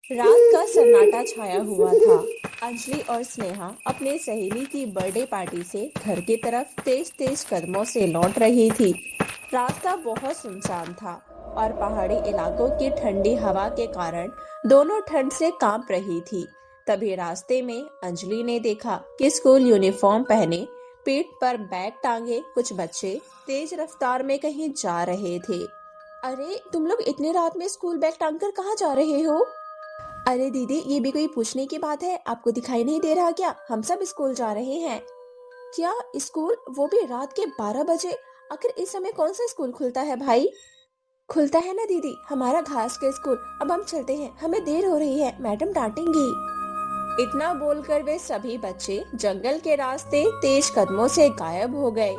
रात का सन्नाटा छाया हुआ था। अंजलि और स्नेहा अपनी सहेली की बर्थडे पार्टी से घर की तरफ तेज तेज कदमों से लौट रही थी। रास्ता बहुत सुनसान था और पहाड़ी इलाकों की ठंडी हवा के कारण दोनों ठंड से कांप रही थी। तभी रास्ते में अंजलि ने देखा कि स्कूल यूनिफॉर्म पहने, पीठ पर बैग टांगे कुछ बच्चे तेज रफ्तार में कहीं जा रहे थे। अरे तुम लोग इतने रात में स्कूल बैग टांग कर कहाँ जा रहे हो? अरे दीदी, ये भी कोई पूछने की बात है? आपको दिखाई नहीं दे रहा क्या? हम सब स्कूल जा रहे हैं। क्या स्कूल, वो भी रात के 12 बजे? आखिर इस समय कौन सा स्कूल खुलता है भाई? खुलता है ना दीदी, हमारा घास का स्कूल। अब हम चलते हैं, हमें देर हो रही है, मैडम डांटेंगी। इतना बोलकर वे सभी बच्चे जंगल के रास्ते तेज कदमों से गायब हो गए।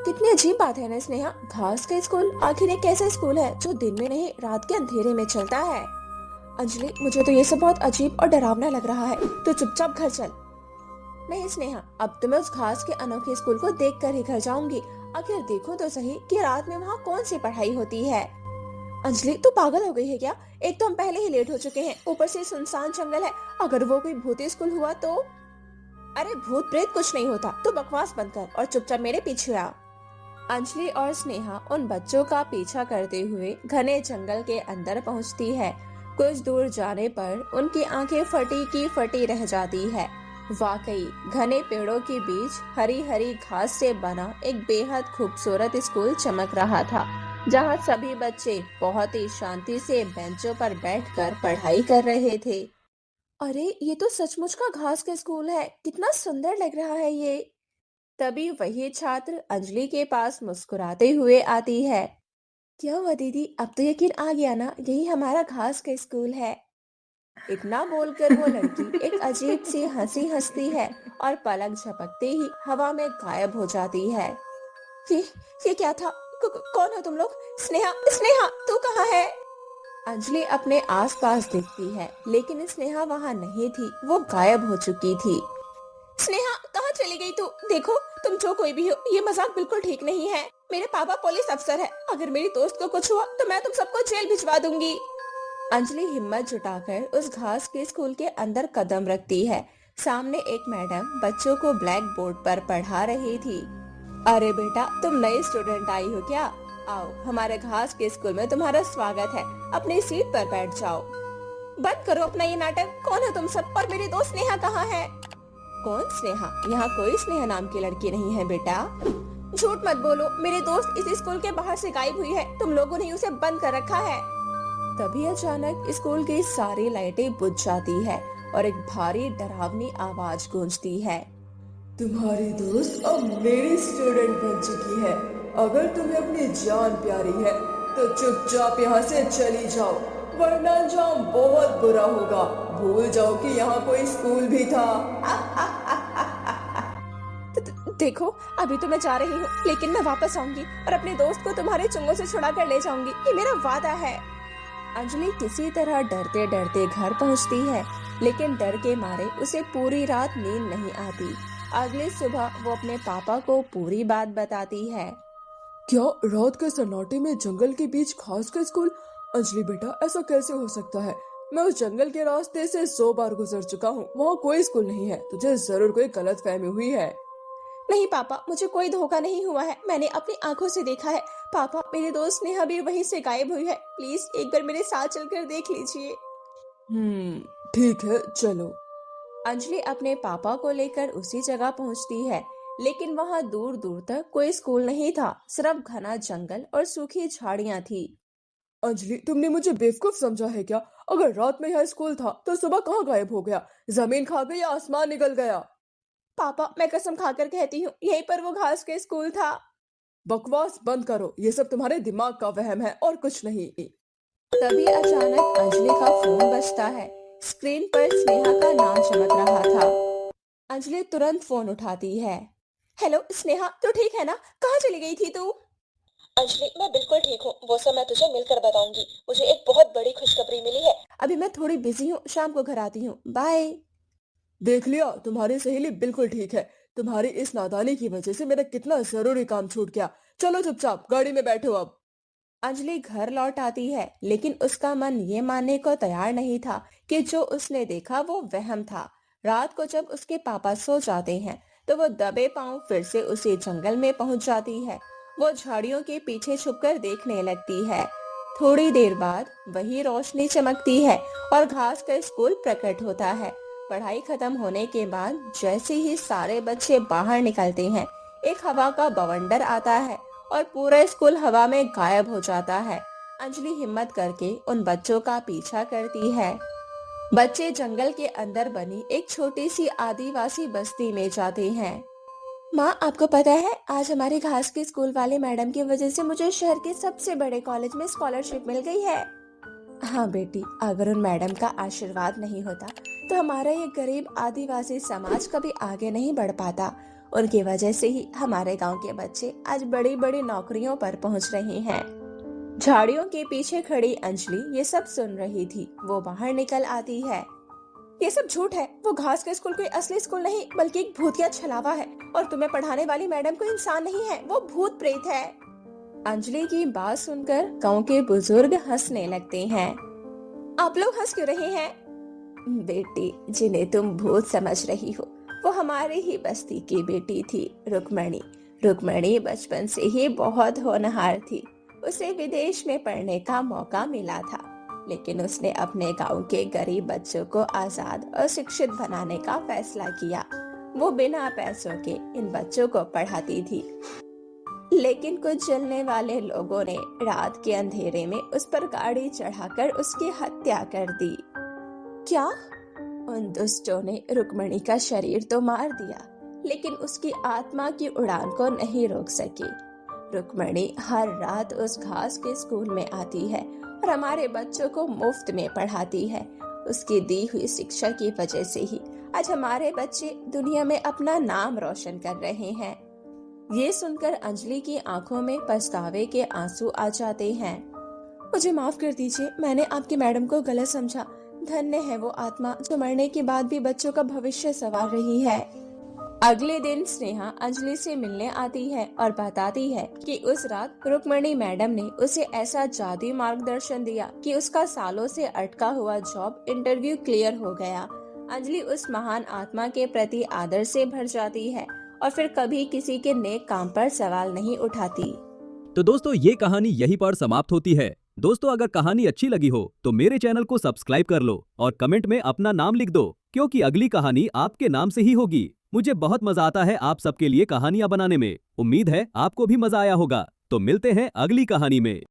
कितनी अजीब बात है ना स्नेहा, घास का स्कूल आखिर एक ऐसा स्कूल है जो दिन में नहीं रात के अंधेरे में चलता है। अंजलि, मुझे तो ये सब बहुत अजीब और डरावना लग रहा है। तो चुपचाप घर चल। नहीं स्नेहा, अब तो मैं उस घास के अनोखे स्कूल को देख कर ही घर जाऊंगी। आखिर देखो तो सही कि रात में वहाँ कौन सी पढ़ाई होती है। अंजलि, तू पागल हो गई है क्या? एक तो हम पहले ही लेट हो चुके हैं, ऊपर से सुनसान जंगल है। अगर वो कोई भूती स्कूल हुआ तो? अरे भूत प्रेत कुछ नहीं होता, तो बकवास बंद कर और चुपचाप मेरे पीछे आ। अंजलि और स्नेहा उन बच्चों का पीछा करते हुए घने जंगल के अंदर पहुंचती है। कुछ दूर जाने पर उनकी आंखें फटी की फटी रह जाती है। वाकई घने पेड़ों के बीच हरी हरी घास से बना एक बेहद खूबसूरत स्कूल चमक रहा था, जहां सभी बच्चे बहुत ही शांति से बेंचों पर बैठकर पढ़ाई कर रहे थे। अरे ये तो सचमुच का घास का स्कूल है, कितना सुंदर लग रहा है ये। तभी वही छात्र अंजलि के पास मुस्कुराते हुए आती है। क्या हुआ दीदी, अब तो यकीन आ गया ना, यही हमारा घास का स्कूल है। इतना बोलकर वो लड़की एक अजीब सी हंसी हंसती है और पलक झपकते ही हवा में गायब हो जाती है। ये ये क्या था? कौन हो तुम लोग? स्नेहा, स्नेहा तू कहाँ है? अंजलि अपने आसपास देखती है, लेकिन स्नेहा वहां नहीं थी, वो गायब हो चुकी थी। स्नेहा, कहाँ चली गई तू? देखो, तुम जो कोई भी हो, ये मजाक बिल्कुल ठीक नहीं है। मेरे पापा पुलिस अफसर है, अगर मेरी दोस्त को कुछ हुआ तो मैं तुम सबको जेल भिजवा दूंगी। अंजलि हिम्मत जुटाकर उस घास के स्कूल के अंदर कदम रखती है। सामने एक मैडम बच्चों को ब्लैक बोर्ड पर पढ़ा रही थी। अरे बेटा, तुम नई स्टूडेंट आई हो क्या? आओ, हमारे घास के स्कूल में तुम्हारा स्वागत है। अपनी सीट पर बैठ जाओ। बंद करो अपना ये नाटक। कौन है तुम सब और मेरी दोस्त नेहा कहाँ है? कौन स्नेहा? यहाँ कोई स्नेहा नाम की लड़की नहीं है बेटा। झूठ मत बोलो, मेरी दोस्त इस स्कूल के बाहर से गायब हुई है, तुम लोगों ने उसे बंद कर रखा है। तभी अचानक स्कूल की सारी लाइटें बुझ जाती है और एक भारी डरावनी आवाज गूंजती है। तुम्हारी दोस्त अब मेरी स्टूडेंट बन चुकी है। अगर तुम्हें अपनी जान प्यारी है तो चुपचाप यहाँ से चली जाओ, वरना अंजाम बहुत बुरा होगा। भूल जाओ कि यहाँ कोई स्कूल भी था। देखो, अभी तो मैं जा रही हूँ, लेकिन मैं वापस आऊंगी और अपने दोस्त को तुम्हारे चुंगल से छुड़ा कर ले जाऊंगी, ये मेरा वादा है। अंजलि किसी तरह डरते डरते घर पहुंचती है, लेकिन डर के मारे उसे पूरी रात नींद नहीं आती। अगली सुबह वो अपने पापा को पूरी बात बताती है। क्या रात के सन्नाटे में जंगल के बीच घास का स्कूल? अंजलि बेटा, ऐसा कैसे हो सकता है? मैं उस जंगल के रास्ते से 100 बार गुजर चुका हूँ, वहाँ कोई स्कूल नहीं है। तुझे जरूर कोई गलतफहमी हुई है। नहीं पापा, मुझे कोई धोखा नहीं हुआ है, मैंने अपनी आंखों से देखा है। पापा, मेरे दोस्त नेहा भी वहीं से गायब हुई है, प्लीज एक बार मेरे साथ चलकर देख लीजिए। हम्म, ठीक है, चलो। अंजलि अपने पापा को लेकर उसी जगह पहुंचती है, लेकिन वहां दूर दूर तक कोई स्कूल नहीं था, सिर्फ घना जंगल और सूखी झाड़ियां थी। अंजलि, तुमने मुझे बेवकूफ समझा है क्या? अगर रात में यह स्कूल था तो सुबह कहाँ गायब हो गया? जमीन खा गई या आसमान निकल गया? पापा, मैं कसम खाकर कहती हूँ, यहीं पर वो घास के स्कूल था। बकवास बंद करो, ये सब तुम्हारे दिमाग का वहम है और कुछ नहीं। तभी अचानक अंजलि का फोन बजता है। स्क्रीन पर स्नेहा का नाम चमक रहा था। अंजलि तुरंत फोन उठाती है। हेलो स्नेहा, तू ठीक है ना? कहाँ चली गई थी तू? अंजलि, मैं बिल्कुल ठीक हूँ, वो सब मैं तुझे मिलकर बताऊंगी। मुझे एक बहुत बड़ी खुशखबरी मिली है। अभी मैं थोड़ी बिजी हूँ, शाम को घर आती हूँ, बाय। देख लिया, तुम्हारी सहेली बिल्कुल ठीक है। तुम्हारी इस नादानी की वजह से मेरा कितना जरूरी काम छूट गया। चलो चुपचाप गाड़ी में बैठो अब। अंजलि घर लौट आती है, लेकिन उसका मन ये मानने को तैयार नहीं था कि जो उसने देखा वो वहम था। रात को जब उसके पापा सो जाते हैं, तो वो दबे पांव फिर से उसी जंगल में पहुंच जाती है। वो झाड़ियों के पीछे छुपकर देखने लगती है। थोड़ी देर बाद वही रोशनी चमकती है और घास का स्कूल प्रकट होता है। पढ़ाई खत्म होने के बाद जैसे ही सारे बच्चे बाहर निकलते हैं, एक हवा का बवंडर आता है और पूरा स्कूल हवा में गायब हो जाता है। अंजलि हिम्मत करके उन बच्चों का पीछा करती है। बच्चे जंगल के अंदर बनी एक छोटी सी आदिवासी बस्ती में जाते हैं। माँ, आपको पता है आज हमारे घास के स्कूल वाले मैडम की वजह से मुझे शहर के सबसे बड़े कॉलेज में स्कॉलरशिप मिल गई है। हाँ बेटी, अगर उन मैडम का आशीर्वाद नहीं होता तो हमारा ये गरीब आदिवासी समाज कभी आगे नहीं बढ़ पाता। उनकी वजह से ही हमारे गांव के बच्चे आज बड़ी बड़ी नौकरियों पर पहुंच रहे हैं। झाड़ियों के पीछे खड़ी अंजलि ये सब सुन रही थी। वो बाहर निकल आती है। ये सब झूठ है। वो घास का स्कूल कोई असली स्कूल नहीं बल्कि एक भूतिया छलावा है, और तुम्हें पढ़ाने वाली मैडम कोई इंसान नहीं है, वो भूत प्रेत है। अंजलि की बात सुनकर गांव के बुजुर्ग हंसने लगते हैं। आप लोग हंस क्यों रहे हैं? बेटी, जिन्हें तुम भूत समझ रही हो वो हमारे ही बस्ती की बेटी थी, रुक्मणी। रुक्मणी बचपन से ही बहुत होनहार थी। उसे विदेश में पढ़ने का मौका मिला था, लेकिन उसने अपने गांव के गरीब बच्चों को आजाद और शिक्षित बनाने का फैसला किया। वो बिना पैसों के इन बच्चों को पढ़ाती थी, लेकिन कुछ जलने वाले लोगों ने रात के अंधेरे में उस पर गाड़ी चढ़ाकर उसकी हत्या कर दी। क्या? उन दुष्टों ने रुक्मणी का शरीर तो मार दिया, लेकिन उसकी आत्मा की उड़ान को नहीं रोक सकी। रुक्मणी हर रात उस घास के स्कूल में आती है और हमारे बच्चों को मुफ्त में पढ़ाती है। उसकी दी हुई शिक्षा की वजह से ही आज हमारे बच्चे दुनिया में अपना नाम रोशन कर रहे हैं। ये सुनकर अंजलि की आंखों में पछतावे के आंसू आ जाते हैं। मुझे माफ कर दीजिए, मैंने आपकी मैडम को गलत समझा। धन्य है वो आत्मा जो मरने के बाद भी बच्चों का भविष्य संवार रही है। अगले दिन स्नेहा अंजलि से मिलने आती है और बताती है कि उस रात रुक्मणी मैडम ने उसे ऐसा जादुई मार्गदर्शन दिया कि उसका सालों से अटका हुआ जॉब इंटरव्यू क्लियर हो गया। अंजलि उस महान आत्मा के प्रति आदर से भर जाती है और फिर कभी किसी के नेक काम पर सवाल नहीं उठाती। तो दोस्तों, ये कहानी यहीं पर समाप्त होती है। दोस्तों, अगर कहानी अच्छी लगी हो तो मेरे चैनल को सब्सक्राइब कर लो और कमेंट में अपना नाम लिख दो, क्योंकि अगली कहानी आपके नाम से ही होगी। मुझे बहुत मजा आता है आप सबके लिए कहानियां बनाने में। उम्मीद है आपको भी मजा आया होगा। तो मिलते हैं अगली कहानी में।